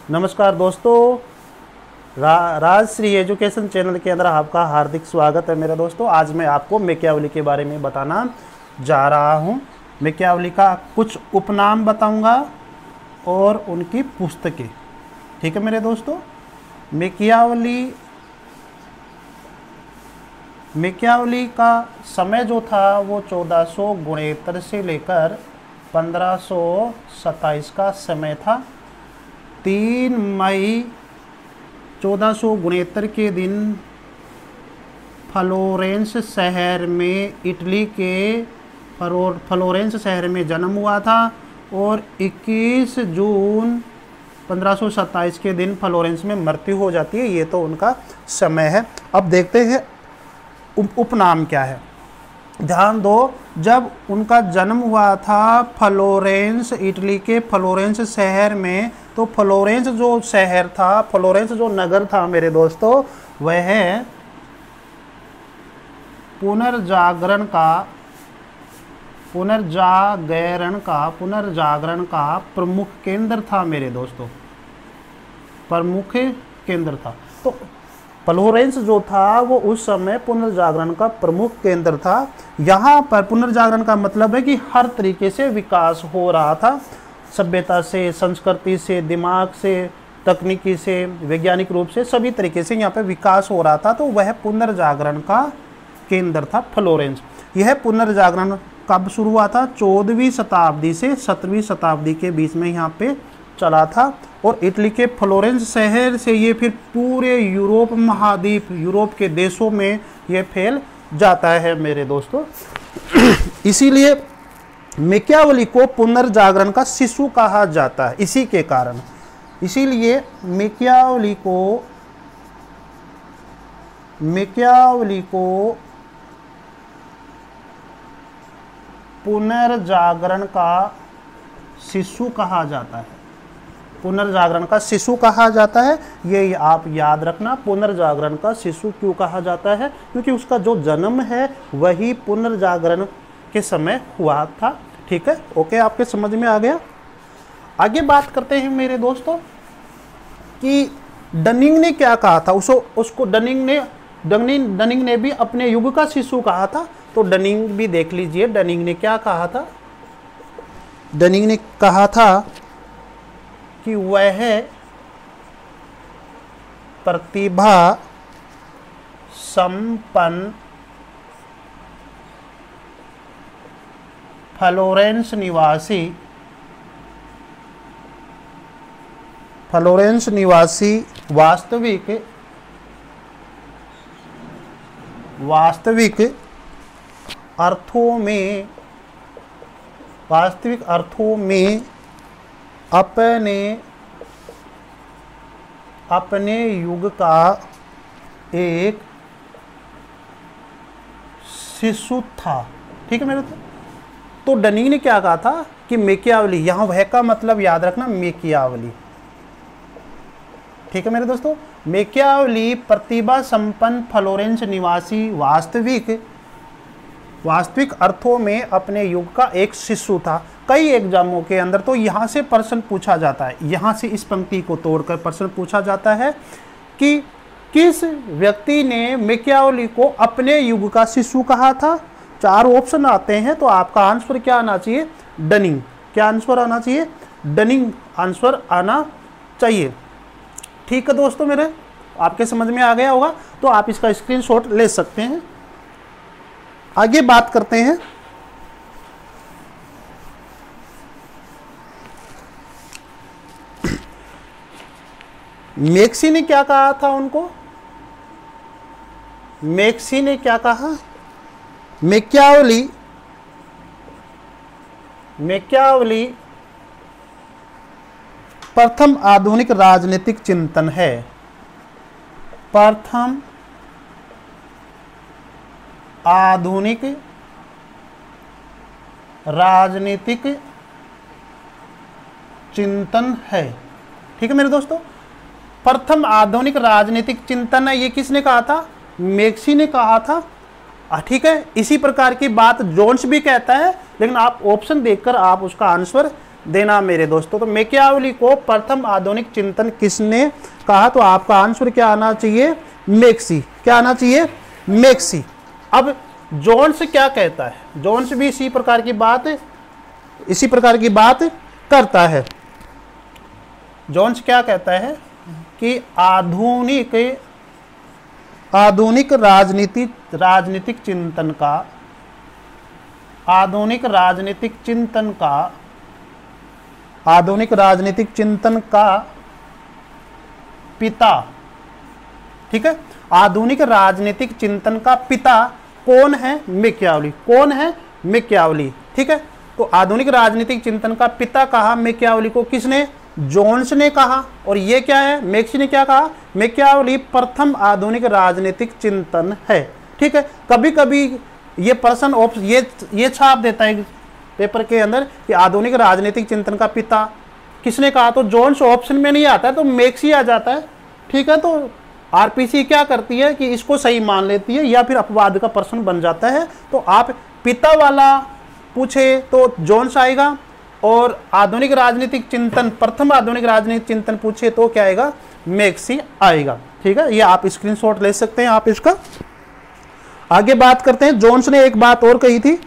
नमस्कार दोस्तों, Rajshree education channel के अंदर आपका हार्दिक स्वागत है मेरे दोस्तों। आज मैं आपको मैकियावेली के बारे में बताना जा रहा हूँ। मैकियावेली का कुछ उपनाम बताऊँगा और उनकी पुस्तकें। ठीक है मेरे दोस्तों। मैकियावेली का समय जो था वो 1469 से लेकर 1527 का समय था। 3 मई 1469 के दिन फ्लोरेंस शहर में, इटली के फ्लोरेंस शहर में जन्म हुआ था और 21 जून 1527 के दिन फ्लोरेंस में मृत्यु हो जाती है। ये तो उनका समय है। अब देखते हैं उपनाम क्या है। ध्यान दो, जब उनका जन्म हुआ था फ्लोरेंस, इटली के फ्लोरेंस शहर में, तो फ्लोरेंस जो शहर था, फ्लोरेंस जो नगर था मेरे दोस्तों, वह पुनर्जागरण का प्रमुख केंद्र था मेरे दोस्तों, प्रमुख केंद्र था। तो फ्लोरेंस जो था वो उस समय पुनर्जागरण का प्रमुख केंद्र था। यहाँ पर पुनर्जागरण का मतलब है कि हर तरीके से विकास हो रहा था, सभ्यता से, संस्कृति से, दिमाग से, तकनीकी से, वैज्ञानिक रूप से, सभी तरीके से यहाँ पे विकास हो रहा था। तो वह पुनर्जागरण का केंद्र था फ्लोरेंस। यह पुनर्जागरण कब शुरू हुआ था? 14वीं शताब्दी से 17वीं शताब्दी के बीच में यहाँ पे चला था। और इटली के फ्लोरेंस शहर से ये फिर पूरे यूरोप महाद्वीप, यूरोप के देशों में ये फैल जाता है मेरे दोस्तों। इसीलिए मैकियावेली को पुनर्जागरण का शिशु कहा जाता है, इसी के कारण। इसीलिए मैकियावेली को पुनर्जागरण का शिशु कहा जाता है। पुनर्जागरण का शिशु कहा जाता है, ये आप याद रखना। पुनर्जागरण का शिशु क्यों कहा जाता है? क्योंकि उसका जो जन्म है वही पुनर्जागरण के समय हुआ था। ठीक है, ओके, आपके समझ में आ गया। आगे बात करते हैं मेरे दोस्तों कि डनिंग ने क्या कहा था। उसको डनिंग ने भी अपने युग का शिशु कहा था। तो डनिंग भी देख लीजिए, डनिंग ने क्या कहा था। डनिंग ने कहा था कि वह प्रतिभा संपन्न फ्लोरेंस निवासी वास्तविक अर्थों में अपने युग का एक शिशु था। ठीक है मेरे तो डनिंग ने क्या कहा था कि मैकियावेली, यहाँ वह का मतलब याद रखना, मैकियावेली। ठीक है मेरे दोस्तों। मैकियावेली प्रतिभा संपन्न फ्लोरेंस निवासी वास्तविक अर्थों में अपने युग का एक शिशु था। कई एग्जामों के अंदर तो यहाँ से प्रश्न पूछा जाता है, यहाँ से इस पंक्ति को तोड़कर प्रश्न पूछा जाता है कि किस व्यक्ति ने मैकियावेली को अपने युग का शिशु कहा था। 4 ऑप्शन आते हैं, तो आपका आंसर क्या आना चाहिए? डनिंग। क्या आंसर आना चाहिए? डनिंग आंसर आना चाहिए। ठीक है दोस्तों, मेरे आपके समझ में आ गया होगा, तो आप इसका स्क्रीनशॉट ले सकते हैं। आगे बात करते हैं मैक्सी ने क्या कहा था उनको। मैक्सी ने क्या कहा? मैकियावेली प्रथम आधुनिक राजनीतिक चिंतन है। प्रथम आधुनिक राजनीतिक चिंतन है। ठीक है मेरे दोस्तों, प्रथम आधुनिक राजनीतिक चिंतन है। ये किसने कहा था? मैक्सी ने कहा था। ठीक है, इसी प्रकार की बात जोन्स भी कहता है, लेकिन आप ऑप्शन देखकर आप उसका आंसर देना मेरे दोस्तों। तो मैकियावेली को प्रथम आधुनिक चिंतन किसने कहा? तो आपका आंसर क्या आना चाहिए? मैक्सी। क्या आना चाहिए? मैक्सी। अब जोन्स क्या कहता है? जोन्स भी इसी प्रकार की बात करता है। जोन्स क्या कहता है कि आधुनिक राजनीतिक चिंतन का पिता, ठीक है, आधुनिक राजनीतिक चिंतन का पिता कौन है? मैकियावेली। कौन है? मैकियावेली, ठीक है। तो आधुनिक राजनीतिक चिंतन का पिता कहा मैकियावेली को, किसने? जोन्स ने कहा। और ये क्या है? मैक्सी ने क्या कहा? मैकियावेली प्रथम आधुनिक राजनीतिक चिंतन है, ठीक है। कभी कभी ये पर्सन ये छाप देता है पेपर के अंदर कि आधुनिक राजनीतिक चिंतन का पिता किसने कहा, तो जोन्स ऑप्शन में नहीं आता है तो मैक्सी आ जाता है, ठीक है। तो आरपीसी क्या करती है कि इसको सही मान लेती है या फिर अपवाद का प्रश्न बन जाता है। तो आप पिता वाला पूछे तो जोन्स आएगा, और आधुनिक राजनीतिक चिंतन, प्रथम आधुनिक राजनीतिक चिंतन पूछे तो क्या आएगा? मैक्सी आएगा, ठीक है। ये आप स्क्रीनशॉट ले सकते हैं आप इसका। आगे बात करते हैं। जोन्स ने एक बात और कही थी।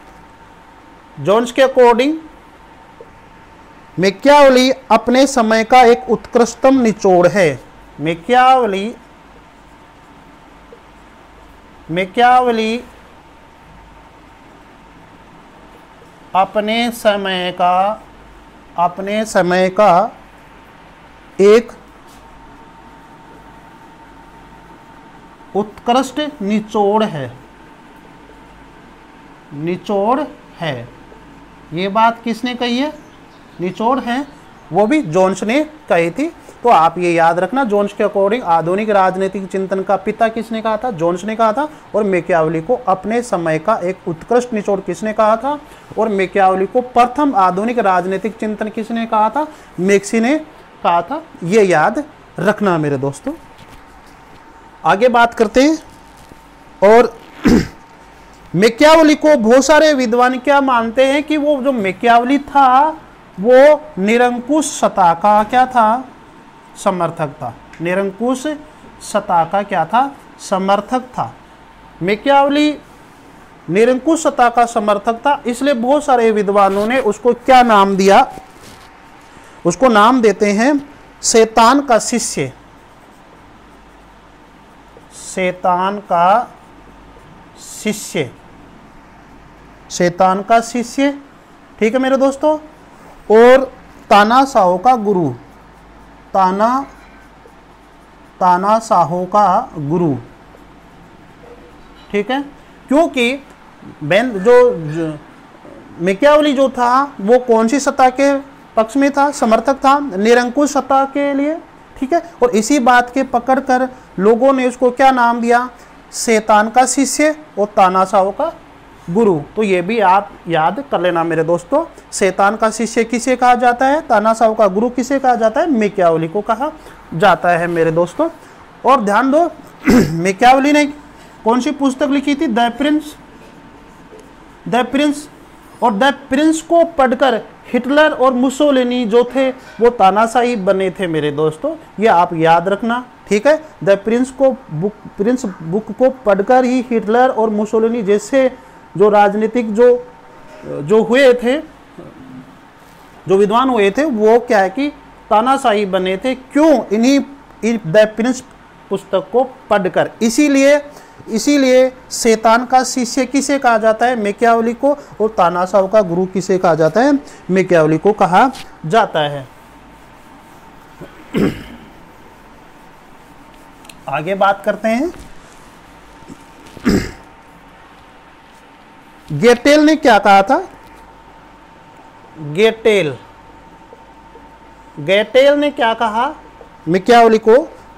जोन्स के अकॉर्डिंग मैकियावेली अपने समय का एक उत्कृष्टतम निचोड़ है। मैकियावेली अपने समय का एक उत्कृष्ट निचोड़ है। ये बात किसने कही है? निचोड़ है, वो भी जोन्स ने कही थी। तो आप ये याद रखना, जोन्स के अकॉर्डिंग आधुनिक राजनीतिक चिंतन का पिता किसने कहा था? जोन्स ने कहा था। और मैकियावेली को अपने समय का एक उत्कृष्ट निचोड़ किसने कहा था? और मैकियावेली को प्रथम आधुनिक राजनीतिक चिंतन किसने कहा था? मैक्सी ने कहा था। ये याद रखना मेरे दोस्तों। आगे बात करते हैं। और मैकियावेली को बहुत सारे विद्वान क्या मानते हैं कि वो जो मैकियावेली था वो निरंकुश सत्ता का क्या था? समर्थक था। निरंकुश सत्ता का क्या था? समर्थक था। मैकियावेली निरंकुश सत्ता का समर्थक था, इसलिए बहुत सारे विद्वानों ने उसको क्या नाम दिया? उसको नाम देते हैं शैतान का शिष्य। शैतान का शिष्य, ठीक है मेरे दोस्तों। और तानाशाह का गुरु, तानाशाह का गुरु, ठीक है। क्योंकि जो मैकियावेली जो था वो कौन सी सत्ता के पक्ष में था? समर्थक था, निरंकुश सत्ता के लिए, ठीक है। और इसी बात के पकड़ कर लोगों ने उसको क्या नाम दिया? शैतान का शिष्य और तानाशाह का गुरु। तो ये भी आप याद कर लेना मेरे दोस्तों। शैतान का शिष्य किसे कहा जाता है? तानाशाह का गुरु किसे कहा जाता है? मैकियावेली को कहा जाता है मेरे दोस्तों। और ध्यान दो, मैकियावेली ने कौन सी पुस्तक लिखी थी? The Prince. और द प्रिंस को पढ़कर हिटलर और मुसोलिनी जो थे वो तानाशाही बने थे मेरे दोस्तों। ये आप याद रखना, ठीक है। द प्रिंस बुक को पढ़कर ही हिटलर और मुसोलिनी जैसे जो राजनीतिक जो हुए थे, जो विद्वान हुए थे, वो क्या है कि तानाशाही बने थे। क्यों? इन्हीं द प्रिंस पुस्तक को पढ़कर। इसीलिए शैतान का शिष्य किसे कहा जाता है? मैकियावेली को। और तानाशाह का गुरु किसे कहा जाता है? मैकियावेली को कहा जाता है। आगे बात करते हैं। गेटेल ने क्या कहा था? गेटेल ने क्या कहा मैकियावेली को?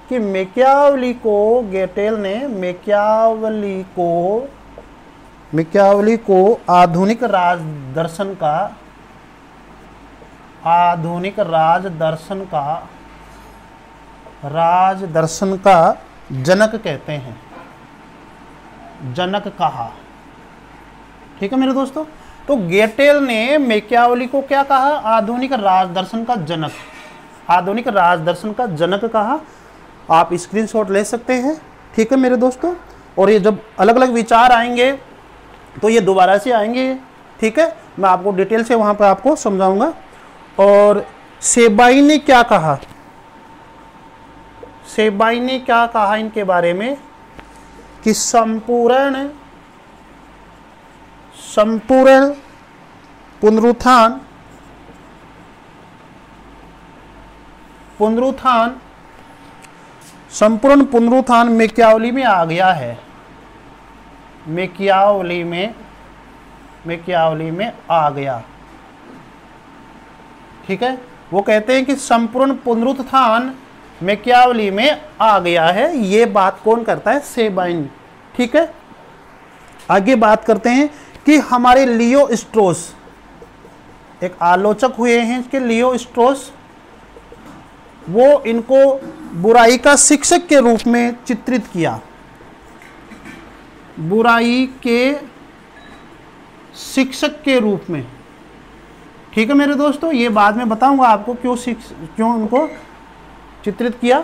कि मैकियावेली को आधुनिक राजदर्शन का जनक कहते हैं। जनक कहा, ठीक है मेरे दोस्तों। तो गेटेल ने मैकियावेली को क्या कहा? आधुनिक राजदर्शन का जनक, आधुनिक राजदर्शन का जनक कहा। आप स्क्रीनशॉट ले सकते हैं, ठीक है मेरे दोस्तों। और ये जब अलग अलग विचार आएंगे तो ये दोबारा से आएंगे, ठीक है, मैं आपको डिटेल से वहाँ पर आपको समझाऊंगा। और सेबाई ने क्या कहा? सेबाई ने क्या कहा इनके बारे में कि संपूर्ण पुनरुत्थान मैकियावेली में आ गया है, मैकियावेली में आ गया, ठीक है। वो कहते हैं कि संपूर्ण पुनरुत्थान मैकियावेली में आ गया है। ये बात कौन करता है? सेबाइन, ठीक है। आगे बात करते हैं कि हमारे लियो स्ट्रोस, एक आलोचक हुए हैं कि लियो स्ट्रोस, वो इनको बुराई का शिक्षक के रूप में चित्रित किया, बुराई के शिक्षक के रूप में, ठीक है मेरे दोस्तों। ये बाद में बताऊंगा आपको क्यों उनको चित्रित किया।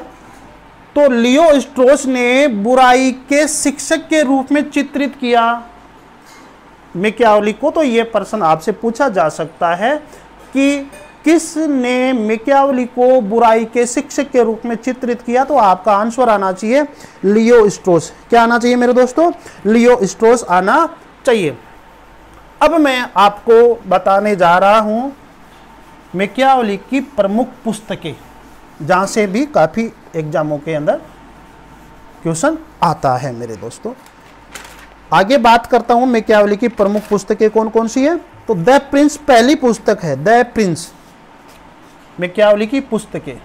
तो लियो स्ट्रोस ने बुराई के शिक्षक के रूप में चित्रित किया मैकियावेली को। तो ये प्रश्न आपसे पूछा जा सकता है कि किसने मैकियावेली को बुराई के शिक्षक के रूप में चित्रित किया? तो आपका आंसर आना चाहिए लियो स्ट्रोस। क्या आना चाहिए मेरे दोस्तों? लियो स्ट्रोस आना चाहिए। अब मैं आपको बताने जा रहा हूं मैकियावेली की प्रमुख पुस्तकें, जहां से भी काफी एग्जामों के अंदर क्वेश्चन आता है मेरे दोस्तों। आगे बात करता हूं मैकियावेली की प्रमुख पुस्तकें कौन कौन सी है। तो द प्रिंस पहली पुस्तक है, द प्रिंस, मैकियावेली की पुस्तकें,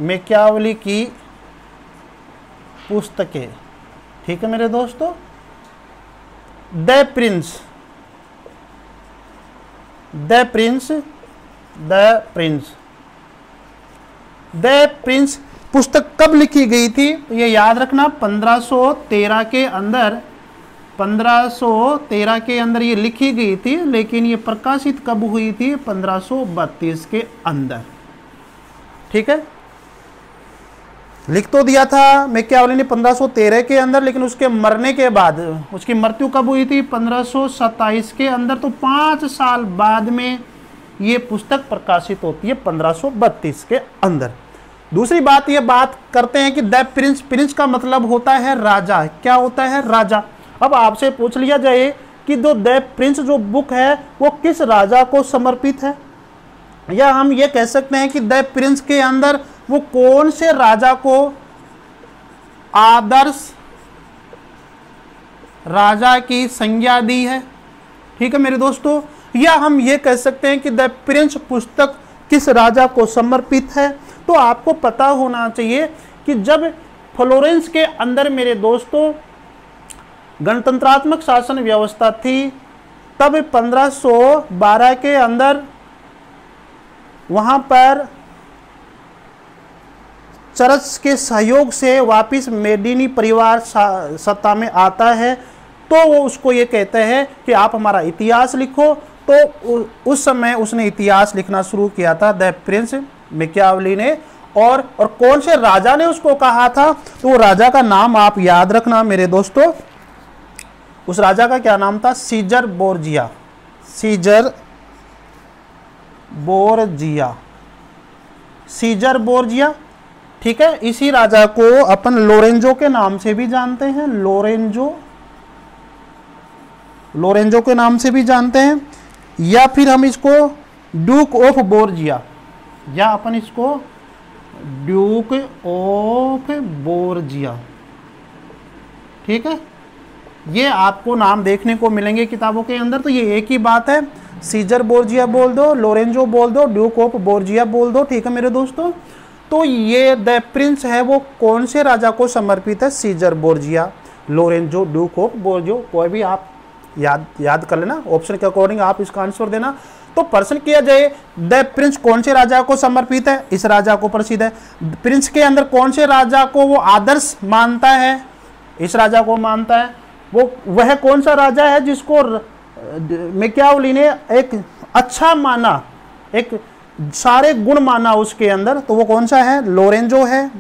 मैकियावेली की पुस्तकें, ठीक है मेरे दोस्तों। The Prince, the Prince, the Prince, the Prince पुस्तक कब लिखी गई थी? तो ये याद रखना 1513 के अंदर, 1513 के अंदर ये लिखी गई थी, लेकिन ये प्रकाशित कब हुई थी? 1532 के अंदर, ठीक है। लिख तो दिया था मैकियावेली ने 1513 के अंदर, लेकिन उसके मरने के बाद, उसकी मृत्यु कब हुई थी? 1527 के अंदर। तो 5 साल बाद में ये पुस्तक प्रकाशित होती है 1532 के अंदर। दूसरी बात, ये बात करते हैं कि द प्रिंस, प्रिंस का मतलब होता है राजा। क्या होता है? राजा। अब आपसे पूछ लिया जाए कि जो द प्रिंस जो बुक है वो किस राजा को समर्पित है, या हम ये कह सकते हैं कि द प्रिंस के अंदर वो कौन से राजा को आदर्श राजा की संज्ञा दी है, ठीक है मेरे दोस्तों। या हम ये कह सकते हैं कि द प्रिंस पुस्तक किस राजा को समर्पित है। तो आपको पता होना चाहिए कि जब फ्लोरेंस के अंदर मेरे दोस्तों गणतंत्रात्मक शासन व्यवस्था थी, तब 1512 के अंदर वहां पर चर्च के सहयोग से वापिस मेडिनी परिवार सत्ता में आता है। तो वो उसको ये कहते हैं कि आप हमारा इतिहास लिखो। तो उस समय उसने इतिहास लिखना शुरू किया था द प्रिंस मैकियावेली ने। और कौन से राजा ने उसको कहा था? तो वो राजा का नाम आप याद रखना मेरे दोस्तों। उस राजा का क्या नाम था? सीजर बोर्जिया, सीजर बोर्जिया, सीजर बोर्जिया, ठीक है। इसी राजा को अपन लोरेंजो के नाम से भी जानते हैं, लोरेंजो, लोरेंजो के नाम से भी जानते हैं, या फिर हम इसको ड्यूक ऑफ बोर्जिया, या अपन इसको ड्यूक ऑफ बोर्जिया, ठीक है। ये आपको नाम देखने को मिलेंगे किताबों के अंदर। तो ये एक ही बात है, सीजर बोर्जिया बोल दो, लोरेंजो बोल दो, ड्यूक ऑफ बोर्जिया बोल दो, ठीक है मेरे दोस्तों। तो ये द प्रिंस है वो कौन से राजा को समर्पित है? Caesar Borgia, Lorenzo, Duke of Borgia. कोई भी आप याद कर लेना, ऑप्शन के अकॉर्डिंग आप इसका आंसर देना। तो प्रश्न किया जाए द प्रिंस कौन से राजा को समर्पित है? इस राजा को प्रसिद्ध है। प्रिंस के अंदर कौन से राजा को वो आदर्श मानता है? इस राजा को मानता है। वो वह कौन सा राजा है जिसको मैकियावेली ने एक अच्छा माना, एक सारे गुण माना उसके अंदर, तो वो कौन सा है? लोरेंजो है,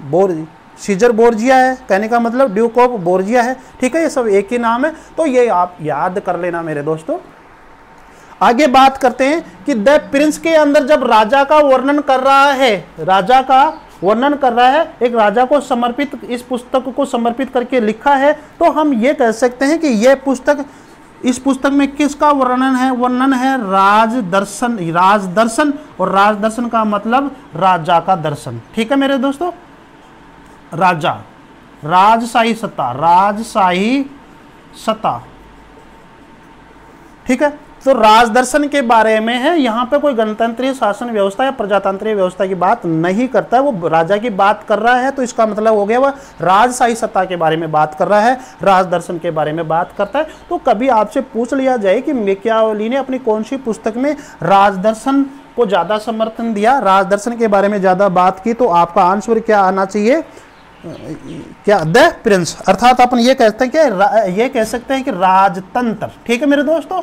सीजर बोर्जिया है, कहने का मतलब ड्यूक ऑफ बोर्जिया है। ठीक है, ये सब एक ही नाम है, तो ये आप याद कर लेना मेरे दोस्तों। आगे बात करते हैं कि द प्रिंस के अंदर जब राजा का वर्णन कर रहा है, राजा का वर्णन कर रहा है, एक राजा को समर्पित, इस पुस्तक को समर्पित करके लिखा है, तो हम ये कह सकते हैं कि यह पुस्तक, इस पुस्तक में किसका वर्णन है? वर्णन है राजदर्शन, राजदर्शन, और राजदर्शन का मतलब राजा का दर्शन। ठीक है मेरे दोस्तों, राजा, राजशाही सत्ता, राजशाही सत्ता। ठीक है, तो राजदर्शन के बारे में है, यहाँ पे कोई गणतंत्रीय शासन व्यवस्था या प्रजातंत्रीय व्यवस्था की बात नहीं करता है, वो राजा की बात कर रहा है, तो इसका मतलब हो गया वह राजशाही सत्ता के बारे में बात कर रहा है, राजदर्शन के बारे में बात करता है। तो कभी आपसे पूछ लिया जाए कि मैकियावेली ने अपनी कौन सी पुस्तक में राजदर्शन को ज़्यादा समर्थन दिया, राजदर्शन के बारे में ज़्यादा बात की, तो आपका आंसर क्या आना चाहिए? क्या? The Prince. अर्थात अपन ये कहते हैं कि ये कह सकते हैं कि राजतंत्र। ठीक है मेरे दोस्तों,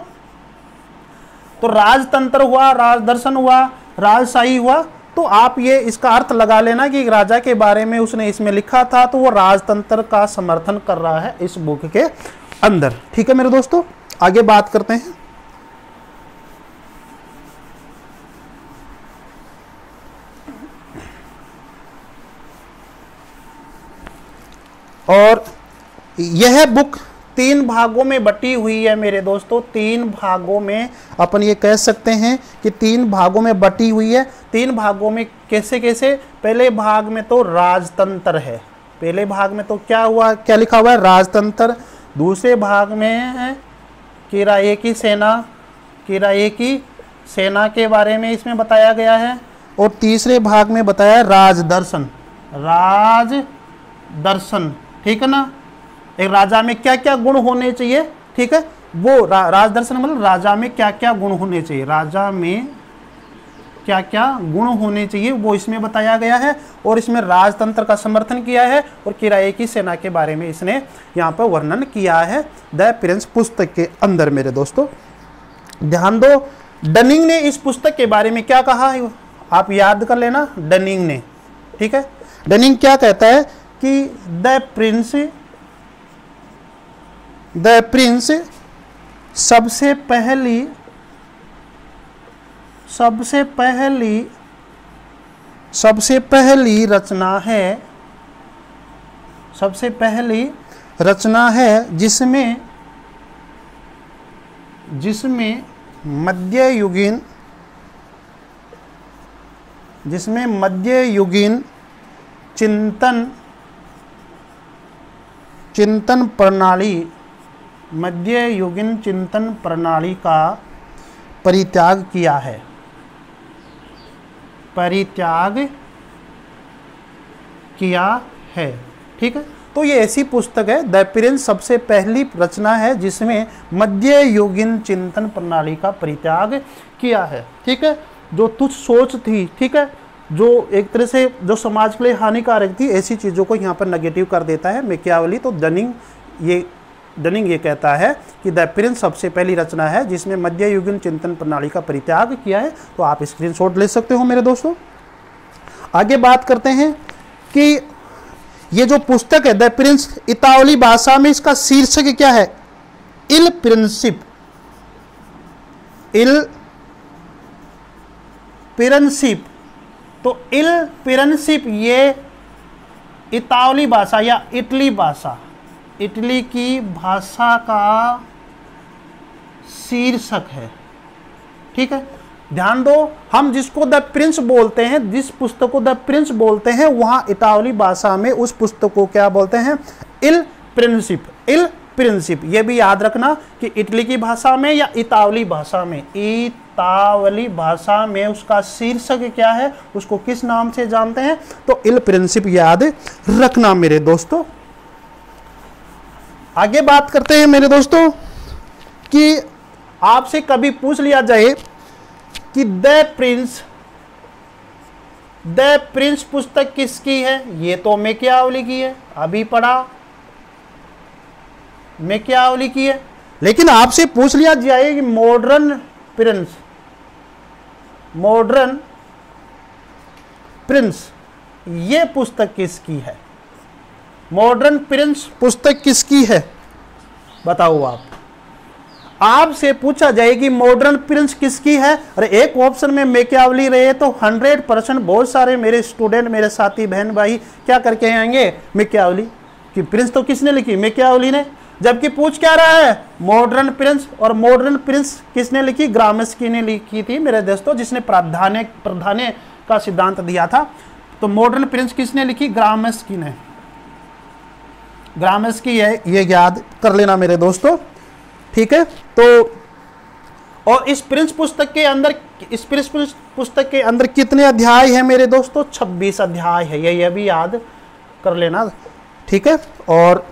तो राजतंत्र हुआ, राजदर्शन हुआ, राजशाही हुआ, तो आप ये इसका अर्थ लगा लेना कि राजा के बारे में उसने इसमें लिखा था, तो वो राजतंत्र का समर्थन कर रहा है इस बुक के अंदर। ठीक है मेरे दोस्तों, आगे बात करते हैं। और यह बुक 3 भागों में बटी हुई है मेरे दोस्तों, 3 भागों में अपन ये कह सकते हैं कि 3 भागों में बटी हुई है। 3 भागों में कैसे कैसे? पहले भाग में तो राजतंत्र है, पहले भाग में तो क्या हुआ, क्या लिखा हुआ है? राजतंत्र। दूसरे भाग में है किराए की सेना, किराए की सेना के बारे में इसमें बताया गया है। और तीसरे भाग में बताया राजदर्शन, राजदर्शन। ठीक है ना, एक राजा में क्या क्या गुण होने चाहिए। ठीक है, वो राजदर्शन मतलब राजा में क्या क्या गुण होने चाहिए, राजा में क्या क्या गुण होने चाहिए वो इसमें बताया गया है। और इसमें राजतंत्र का समर्थन किया है और किराए की सेना के बारे में इसने यहाँ पर वर्णन किया है द प्रिंस पुस्तक के अंदर। मेरे दोस्तों ध्यान दो, डनिंग ने इस पुस्तक के बारे में क्या कहा है आप याद कर लेना, डनिंग ने। ठीक है, डनिंग क्या कहता है कि द प्रिंस सबसे पहली रचना है जिसमें मध्ययुगीन चिंतन प्रणाली का परित्याग किया है। ठीक है, तो ये ऐसी पुस्तक है, द प्रिंस सबसे पहली रचना है जिसमें मध्ययुगीन चिंतन प्रणाली का परित्याग किया है। ठीक है, जो तुच्छ सोच थी, ठीक है, जो एक तरह से जो समाज के लिए हानिकारक थी, ऐसी चीज़ों को यहाँ पर नेगेटिव कर देता है मैकियावेली। तो डनिंग ये कहता है कि द प्रिंस सबसे पहली रचना है जिसमें मध्ययुगीन चिंतन प्रणाली का परित्याग किया है। तो आप स्क्रीनशॉट ले सकते हो मेरे दोस्तों। आगे बात करते हैं कि ये जो पुस्तक है द प्रिंस, इतावली भाषा में इसका शीर्षक क्या है? इल प्रिंसिप। तो इल प्रिंसिप ये इतावली भाषा या इटली की भाषा का शीर्षक है। ठीक है, ध्यान दो, हम जिसको द प्रिंस बोलते हैं, जिस पुस्तक को द प्रिंस बोलते हैं, वहां इतावली भाषा में उस पुस्तक को क्या बोलते हैं? इल प्रिंसिप। ये भी याद रखना कि इटली की भाषा में या इतावली भाषा में, इतावली भाषा में उसका शीर्षक क्या है, उसको किस नाम से जानते हैं? तो इल प्रिंसिप याद रखना मेरे दोस्तों। आगे बात करते हैं मेरे दोस्तों कि आपसे कभी पूछ लिया जाए कि द प्रिंस पुस्तक किसकी है? ये तो मैकियावेली की है, अभी पढ़ा। मैकियावली की है। लेकिन आपसे पूछ लिया जाए कि मॉडर्न प्रिंस ये पुस्तक किसकी है? मॉडर्न प्रिंस पुस्तक किसकी है बताओ आप। आपसे पूछा जाए कि मॉडर्न प्रिंस किसकी है, और एक ऑप्शन में मैकियावली रहे तो 100% बहुत सारे मेरे स्टूडेंट, मेरे साथी बहन भाई क्या करके आएंगे, मैकियावली कि प्रिंस तो किसने लिखी, मैकियावली ने। जबकि पूछ क्या रहा है, मॉडर्न प्रिंस, और मॉडर्न प्रिंस किसने लिखी, ग्रामस्की ने लिखी थी मेरे दोस्तों, जिसने प्राधान्य का सिद्धांत दिया था। तो मॉडर्न प्रिंस किसने लिखी, ग्रामस्की ने। ग्रामस्की है, ये याद कर लेना मेरे दोस्तों, ठीक है। तो और इस प्रिंस पुस्तक के अंदर कितने अध्याय हैं मेरे दोस्तों, 26 अध्याय है, ये भी याद कर लेना, ठीक है। और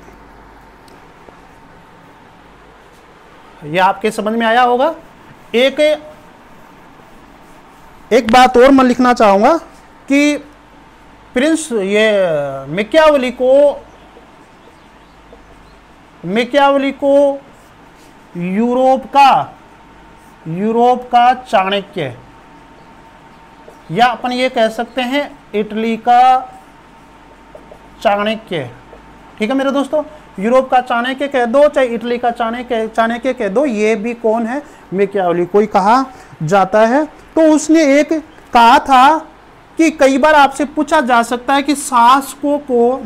ये आपके समझ में आया होगा। एक बात और मैं लिखना चाहूंगा कि प्रिंस ये मैकियावली को यूरोप का चाणक्य, या अपन ये कह सकते हैं इटली का चाणक्य, ठीक है मेरे दोस्तों। यूरोप का चाणक्य कह दो, चाहे इटली का चाणक्य कह दो, ये भी कौन है, मैकियावली को ही कहा जाता है। तो उसने एक कहा था कि कई बार आपसे पूछा जा सकता है कि शासकों को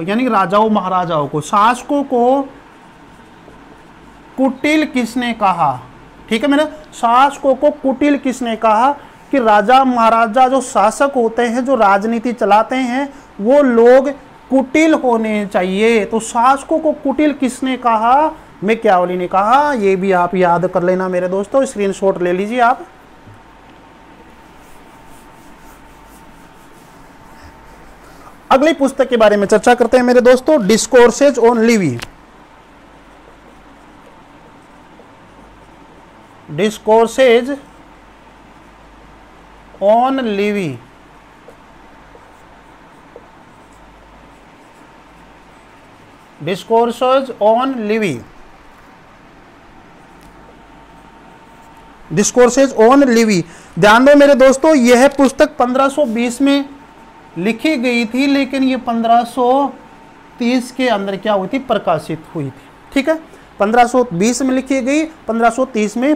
यानी राजाओं महाराजाओं को, शासकों को कुटिल किसने कहा, ठीक है मेरे। शासकों को कुटिल किसने कहा कि राजा महाराजा जो शासक होते हैं, जो राजनीति चलाते हैं, वो लोग कुटिल होने चाहिए। तो शासकों को कुटिल किसने कहा, मैकियावली ने कहा। ये भी आप याद कर लेना मेरे दोस्तों, स्क्रीनशॉट ले लीजिए आप। अगली पुस्तक के बारे में चर्चा करते हैं मेरे दोस्तों, discourses on Levi. Discourses on Levi, discourses on Levi, discourses on Levi. ध्यान दो मेरे दोस्तों, यह पुस्तक 1520 में लिखी गई थी, लेकिन ये 1530 के अंदर क्या हुई थी, प्रकाशित हुई थी, ठीक है। 1520 में लिखी गई, 1530 में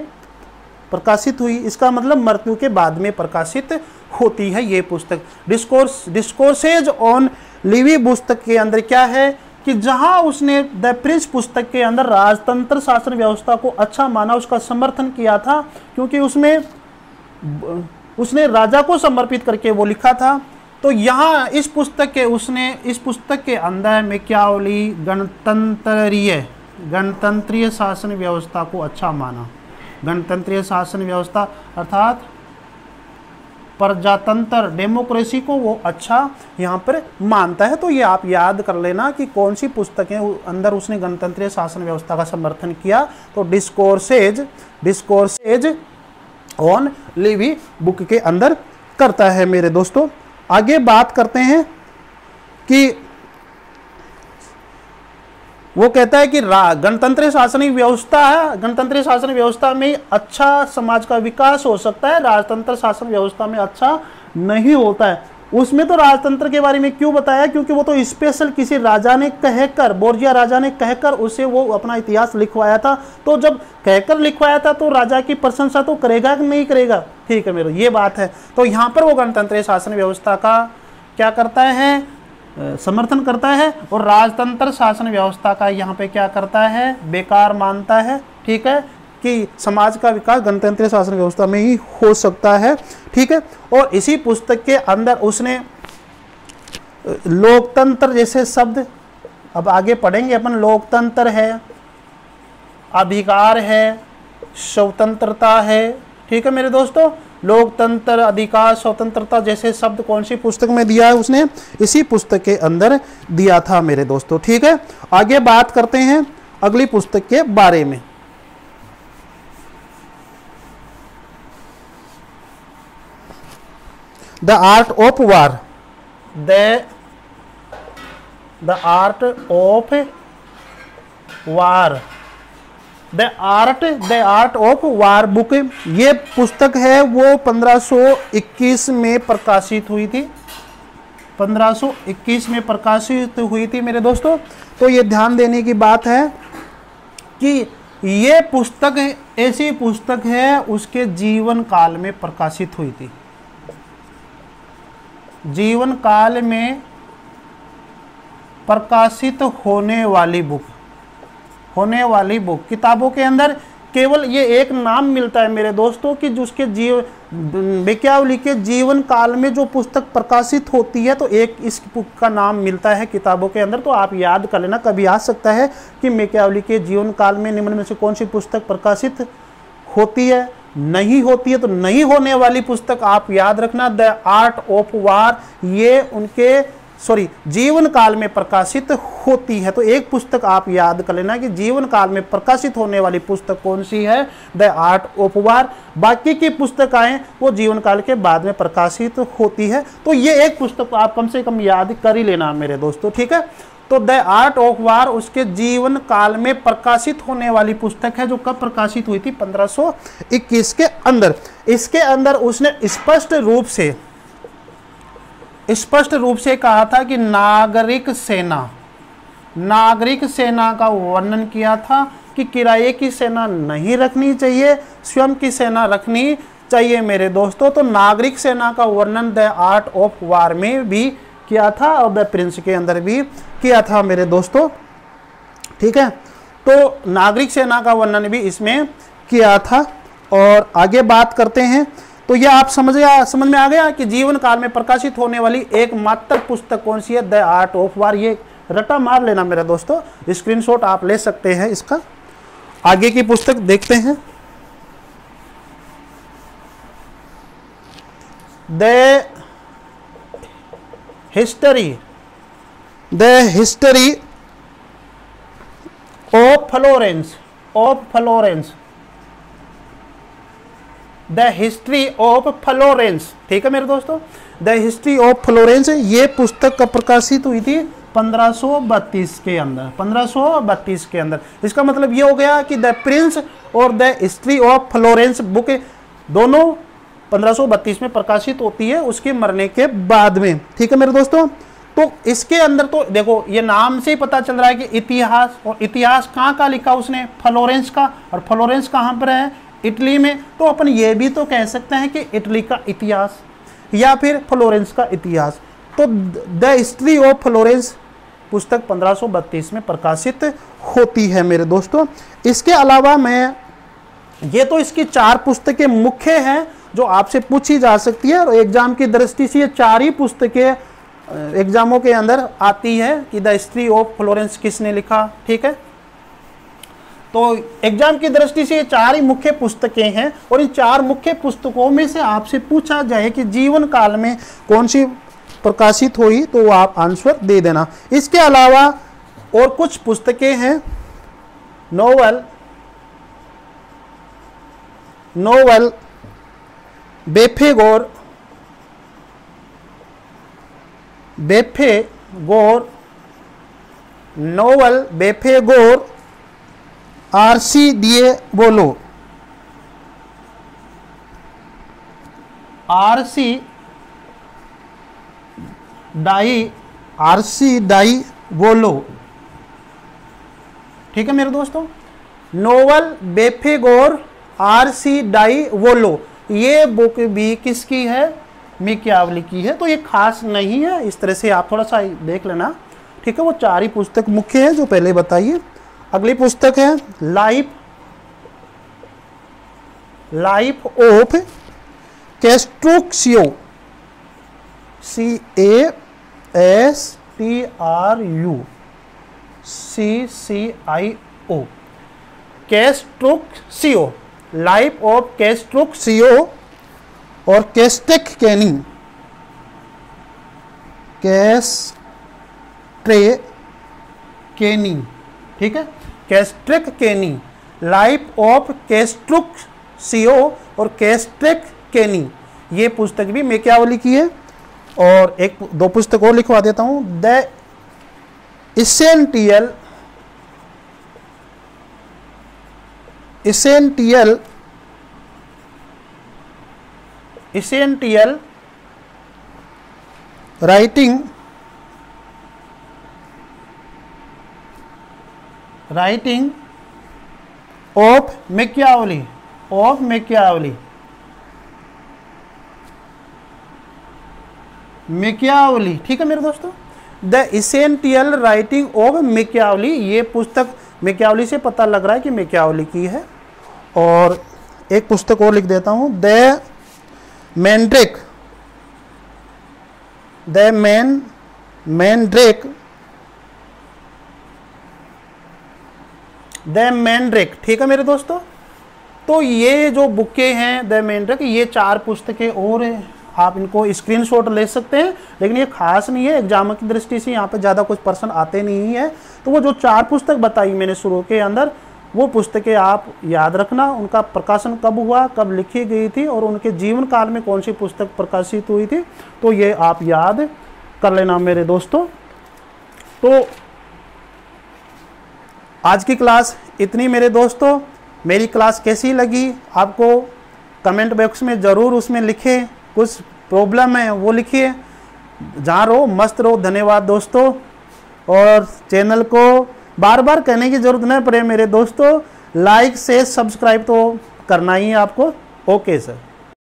प्रकाशित हुई, इसका मतलब मृत्यु के बाद में प्रकाशित होती है ये पुस्तक। डिस्कोर्सेज ऑन लिवी पुस्तक के अंदर क्या है कि जहां उसने द प्रिंस पुस्तक के अंदर राजतंत्र शासन व्यवस्था को अच्छा माना, उसका समर्थन किया था, क्योंकि उसने राजा को समर्पित करके वो लिखा था। तो यहाँ इस पुस्तक के अंदर मैकियावली गणतंत्रीय शासन व्यवस्था को अच्छा माना। गणतंत्रीय शासन व्यवस्था अर्थात प्रजातंत्र, डेमोक्रेसी को वो अच्छा यहाँ पर मानता है। तो ये आप याद कर लेना कि कौन सी पुस्तकें अंदर उसने गणतंत्रीय शासन व्यवस्था का समर्थन किया। तो डिस्कोर्सेज ऑन लिवी बुक के अंदर करता है मेरे दोस्तों। आगे बात करते हैं कि वो कहता है कि गणतंत्रीय शासन व्यवस्था है, गणतंत्रीय शासन व्यवस्था में अच्छा समाज का विकास हो सकता है, राजतंत्र शासन व्यवस्था में अच्छा नहीं होता है। उसमें तो राजतंत्र के बारे में क्यों बताया, क्योंकि वो तो स्पेशल किसी राजा ने कहकर, बोर्जिया राजा ने कहकर उसे वो अपना इतिहास लिखवाया था। तो जब कहकर लिखवाया था तो राजा की प्रशंसा तो करेगा कि नहीं करेगा, ठीक है मेरे, ये बात है। तो यहाँ पर वो गणतंत्रीय शासन व्यवस्था का क्या करता है, समर्थन करता है, और राजतंत्र शासन व्यवस्था का यहाँ पे क्या करता है, बेकार मानता है, ठीक है, कि समाज का विकास गणतंत्रीय शासन व्यवस्था में ही हो सकता है, ठीक है। और इसी पुस्तक के अंदर उसने लोकतंत्र जैसे शब्द, अब आगे पढ़ेंगे अपन, लोकतंत्र है, अधिकार है, स्वतंत्रता है, ठीक है मेरे दोस्तों। लोकतंत्र, अधिकार, स्वतंत्रता जैसे शब्द कौन सी पुस्तक में दिया है, उसने इसी पुस्तक के अंदर दिया था मेरे दोस्तों, ठीक है। आगे बात करते हैं अगली पुस्तक के बारे में। The art of war, the the art of war, the art of war book, ये पुस्तक है वो 1521 में प्रकाशित हुई थी, 1521 में प्रकाशित हुई थी मेरे दोस्तों। तो ये ध्यान देने की बात है कि ये पुस्तक ऐसी पुस्तक है उसके जीवन काल में प्रकाशित हुई थी, जीवन काल में प्रकाशित होने वाली बुक, किताबों के अंदर केवल ये एक नाम मिलता है मेरे दोस्तों कि जिसके विज्ञावली के जीवन काल में जो पुस्तक प्रकाशित होती है तो एक इस बुक का नाम मिलता है किताबों के अंदर। तो आप याद कर लेना, कभी आ सकता है कि विज्ञावली के जीवन काल में निम्न में से कौन सी पुस्तक प्रकाशित होती है, नहीं होती है। तो नहीं होने वाली पुस्तक आप याद रखना, द आर्ट ऑफ वार, ये उनके जीवन काल में प्रकाशित होती है। तो एक पुस्तक आप याद कर लेना कि जीवन काल में प्रकाशित होने वाली पुस्तक कौन सी है, द आर्ट ऑफ वार। बाकी की पुस्तकें वो जीवन काल के बाद में प्रकाशित होती है। तो ये एक पुस्तक तो आप कम से कम याद कर ही लेना मेरे दोस्तों, ठीक है। तो द आर्ट ऑफ वार उसके जीवन काल में प्रकाशित होने वाली पुस्तक है, जो कब प्रकाशित हुई थी, 1521 के अंदर। इसके अंदर उसने स्पष्ट रूप से कहा था कि नागरिक सेना का वर्णन किया था कि किराए की सेना नहीं रखनी चाहिए, स्वयं की सेना रखनी चाहिए मेरे दोस्तों। तो नागरिक सेना का वर्णन द आर्ट ऑफ वार में भी किया था और द प्रिंस के अंदर भी किया था मेरे दोस्तों, ठीक है। तो नागरिक सेना का वर्णन भी इसमें किया था। और आगे बात करते हैं। तो यह आप समझ में आ गया कि जीवन काल में प्रकाशित होने वाली एकमात्र पुस्तक कौन सी है, द आर्ट ऑफ वार। ये रटा मार लेना मेरे दोस्तों, स्क्रीनशॉट आप ले सकते हैं इसका। आगे की पुस्तक देखते हैं, the history of Florence, the history of Florence, ठीक है मेरे दोस्तों। द हिस्ट्री ऑफ फ्लोरेंस ये पुस्तक कब प्रकाशित हुई थी, 1532 के अंदर, 1532 के अंदर। इसका मतलब ये हो गया कि द प्रिंस और the history of Florence book दोनों 1532 में प्रकाशित होती है उसके मरने के बाद में, ठीक है मेरे दोस्तों। तो इसके अंदर तो देखो ये नाम से ही पता चल रहा है कि इतिहास, और इतिहास कहाँ का लिखा उसने, फ्लोरेंस का, और फ्लोरेंस कहाँ पर है, इटली में। तो अपन ये भी तो कह सकते हैं कि इटली का इतिहास या फिर फ्लोरेंस का इतिहास। तो द हिस्ट्री ऑफ फ्लोरेंस पुस्तक 1532 में प्रकाशित होती है मेरे दोस्तों। इसके अलावा ये तो इसकी 4 पुस्तकें मुख्य हैं जो आपसे पूछी जा सकती है, और एग्जाम की दृष्टि से ये 4 ही पुस्तकें एग्जामों के अंदर आती है कि द हिस्ट्री ऑफ फ्लोरेंस किसने लिखा, ठीक है। तो एग्जाम की दृष्टि से ये 4 ही मुख्य पुस्तकें हैं, और इन 4 मुख्य पुस्तकों में से आपसे पूछा जाए कि जीवन काल में कौन सी प्रकाशित हुई, तो आप आंसर दे देना। इसके अलावा और कुछ पुस्तकें हैं, नोवेल बेफेगोर नोवेल बेफेगोर आरसी दिए बोलो, आरसी डाई बोलो, ठीक है मेरे दोस्तों। नोवेल बेफेगोर आरसी डाई वोलो, ये बुक भी किसकी है, मिक्यावली की है। तो ये खास नहीं है, इस तरह से आप थोड़ा सा देख लेना, ठीक है। वो 4 ही पुस्तक मुख्य है जो पहले बताइए। अगली पुस्तक है Life of Castruccio, CASTRUCCIO, Castruccio, Life of Castruccio और कैस्ट्रेक केनी, ठीक है, कैस्ट्रेक केनी, लाइफ ऑफ कैस्ट्रोक्सियो और कैस्ट्रेक केनी, ये पुस्तक भी मैकियावेली की है। और 1-2 पुस्तक और लिखवा देता हूँ, the essential writing of Machiavelli, ठीक है मेरे दोस्तों। The essential writing of Machiavelli, ये पुस्तक मैकियावेली से पता लग रहा है कि मैकियावेली की है। और एक पुस्तक और लिख देता हूं, द मैंड्रेक, ठीक है मेरे दोस्तों। तो ये जो बुकें हैं द मैंड्रेक, ये 4 पुस्तकें और हैं, आप इनको स्क्रीनशॉट ले सकते हैं, लेकिन ये खास नहीं है, एग्जाम की दृष्टि से यहाँ पे ज़्यादा कुछ पर्सन आते नहीं है। तो वो जो 4 पुस्तक बताई मैंने शुरू के अंदर, वो पुस्तकें आप याद रखना, उनका प्रकाशन कब हुआ, कब लिखी गई थी और उनके जीवन काल में कौन सी पुस्तक प्रकाशित हुई थी, तो ये आप याद कर लेना मेरे दोस्तों। तो आज की क्लास इतनी मेरे दोस्तों। मेरी क्लास कैसी लगी आपको कमेंट बॉक्स में ज़रूर उसमें लिखें, कुछ प्रॉब्लम है वो लिखिए। जहाँ रहो मस्त रहो। धन्यवाद दोस्तों। और चैनल को बार बार कहने की ज़रूरत नहीं पड़े मेरे दोस्तों, लाइक शेयर सब्सक्राइब तो करना ही है आपको। Okay sir.